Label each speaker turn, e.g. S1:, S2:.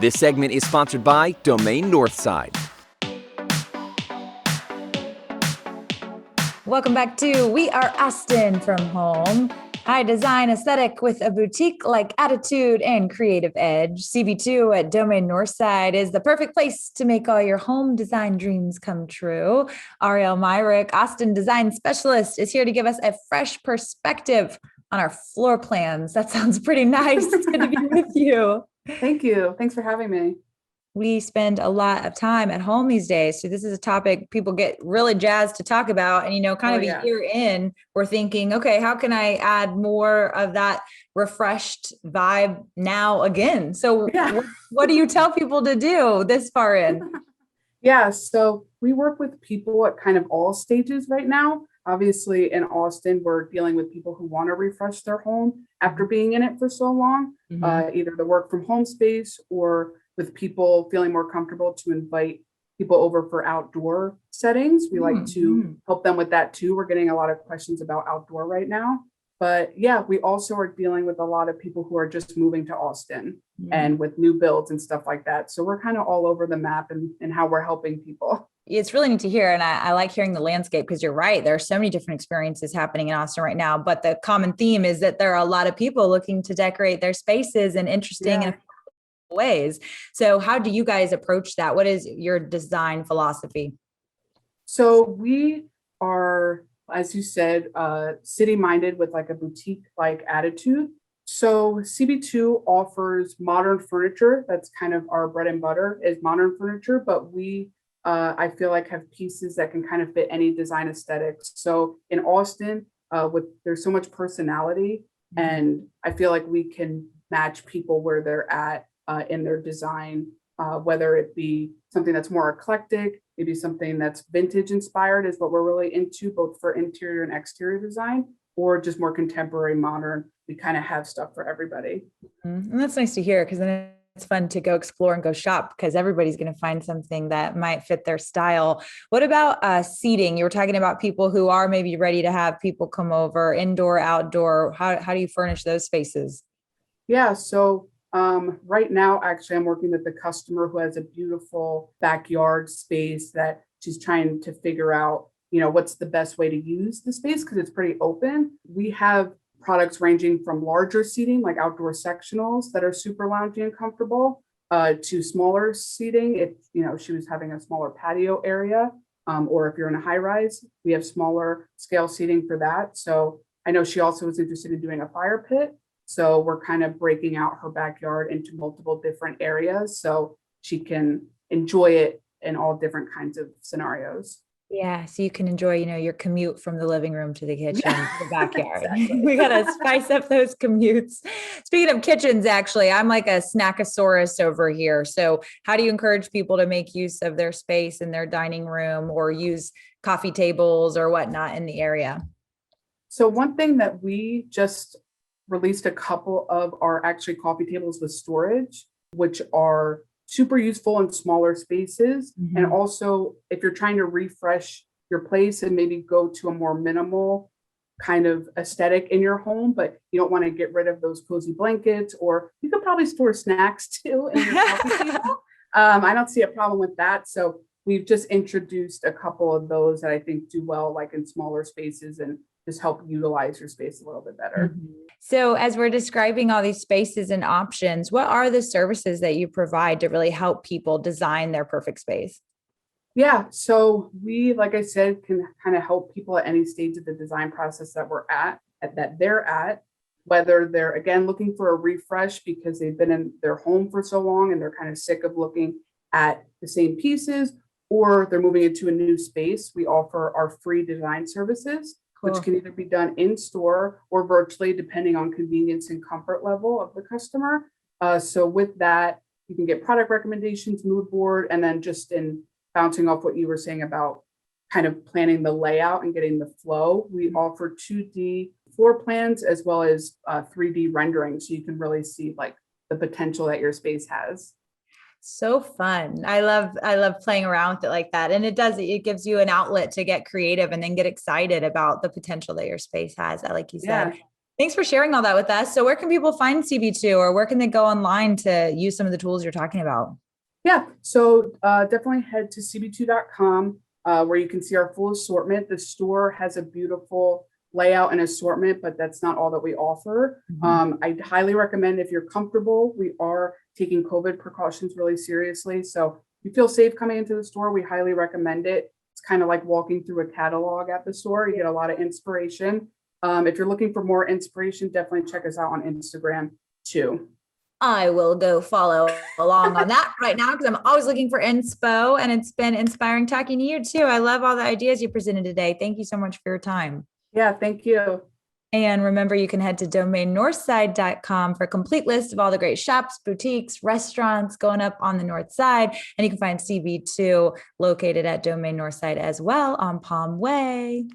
S1: This segment is sponsored by Domain NORTHSIDE.
S2: Welcome back to We Are Austin from Home. High design aesthetic with a boutique-like attitude and creative edge. CB2 at Domain NORTHSIDE is the perfect place to make all your home design dreams come true. Arielle Myrick, Austin design specialist, is here to give us a fresh perspective on our floor plans. That sounds pretty nice. It's good to be with you.
S3: Thank you. Thanks for having me.
S2: We spend a lot of time at home these days. So this is a topic people get really jazzed to talk about. And, a year in, we're thinking, okay, how can I add more of that refreshed vibe now again? So what do you tell people to do this far in?
S3: Yeah, so we work with people at kind of all stages right now. Obviously, in Austin, we're dealing with people who want to refresh their home after being in it for so long, either the work from home space or with people feeling more comfortable to invite people over for outdoor settings. We like to help them with that too. We're getting a lot of questions about outdoor right now. But yeah, we also are dealing with a lot of people who are just moving to Austin and with new builds and stuff like that. So we're kind of all over the map and how we're helping people.
S2: It's really neat to hear. And I like hearing the landscape because you're right. There are so many different experiences happening in Austin right now. But the common theme is that there are a lot of people looking to decorate their spaces in interesting and ways. So how do you guys approach that? What is your design philosophy?
S3: So we are, as you said, city-minded with like a boutique-like attitude. So CB2 offers modern furniture. That's kind of our bread and butter is modern furniture, but we, I feel like have pieces that can kind of fit any design aesthetics. So in Austin, there's so much personality, and I feel like we can match people where they're at in their design, whether it be something that's more eclectic, maybe something that's vintage inspired is what we're really into, both for interior and exterior design, or just more contemporary modern. We kind of have stuff for everybody.
S2: And that's nice to hear, because then it's fun to go explore and go shop because everybody's going to find something that might fit their style. What about seating? You were talking about people who are maybe ready to have people come over, indoor, outdoor. How do you furnish those spaces?
S3: Yeah, so right now, actually, I'm working with a customer who has a beautiful backyard space that she's trying to figure out, what's the best way to use the space because it's pretty open. We have products ranging from larger seating, like outdoor sectionals that are super loungy and comfortable, to smaller seating. If, she was having a smaller patio area, or if you're in a high rise, we have smaller scale seating for that. So I know she also was interested in doing a fire pit. So we're kind of breaking out her backyard into multiple different areas so she can enjoy it in all different kinds of scenarios.
S2: Yeah, so you can enjoy, your commute from the living room to the kitchen, to the backyard. Exactly. We got to spice up those commutes. Speaking of kitchens, actually, I'm like a snackosaurus over here. So how do you encourage people to make use of their space in their dining room or use coffee tables or whatnot in the area?
S3: So one thing that we just released a couple of our actually coffee tables with storage, which are super useful in smaller spaces. And also, if you're trying to refresh your place and maybe go to a more minimal kind of aesthetic in your home, but you don't want to get rid of those cozy blankets, or you could probably store snacks too in your coffee table. I don't see a problem with that. So we've just introduced a couple of those that I think do well, like in smaller spaces and just help utilize your space a little bit better.
S2: So as we're describing all these spaces and options, what are the services that you provide to really help people design their perfect space?
S3: Yeah, so we, like I said, can kind of help people at any stage of the design process that they're at, whether they're, again, looking for a refresh because they've been in their home for so long and they're kind of sick of looking at the same pieces, or they're moving into a new space. We offer our free design services, which can either be done in store or virtually, depending on convenience and comfort level of the customer. So with that, you can get product recommendations, mood board, and then just in bouncing off what you were saying about kind of planning the layout and getting the flow, we offer 2D floor plans as well as 3D rendering. So you can really see like the potential that your space has.
S2: So fun. I love playing around with it like that. And it gives you an outlet to get creative and then get excited about the potential that your space has, like you said. Thanks for sharing all that with us. So where can people find CB2 or where can they go online to use some of the tools you're talking about?
S3: Yeah, so definitely head to cb2.com where you can see our full assortment. The store has a beautiful layout and assortment, but that's not all that we offer. I highly recommend if you're comfortable, we are taking COVID precautions really seriously. So if you feel safe coming into the store, we highly recommend it. It's kind of like walking through a catalog at the store. You get a lot of inspiration. If you're looking for more inspiration, definitely check us out on Instagram too.
S2: I will go follow along on that right now because I'm always looking for inspo, and it's been inspiring talking to you too. I love all the ideas you presented today. Thank you so much for your time.
S3: Yeah, thank you.
S2: And remember, you can head to domainnorthside.com for a complete list of all the great shops, boutiques, restaurants going up on the north side. And you can find CB2 located at Domain Northside as well on Palm Way.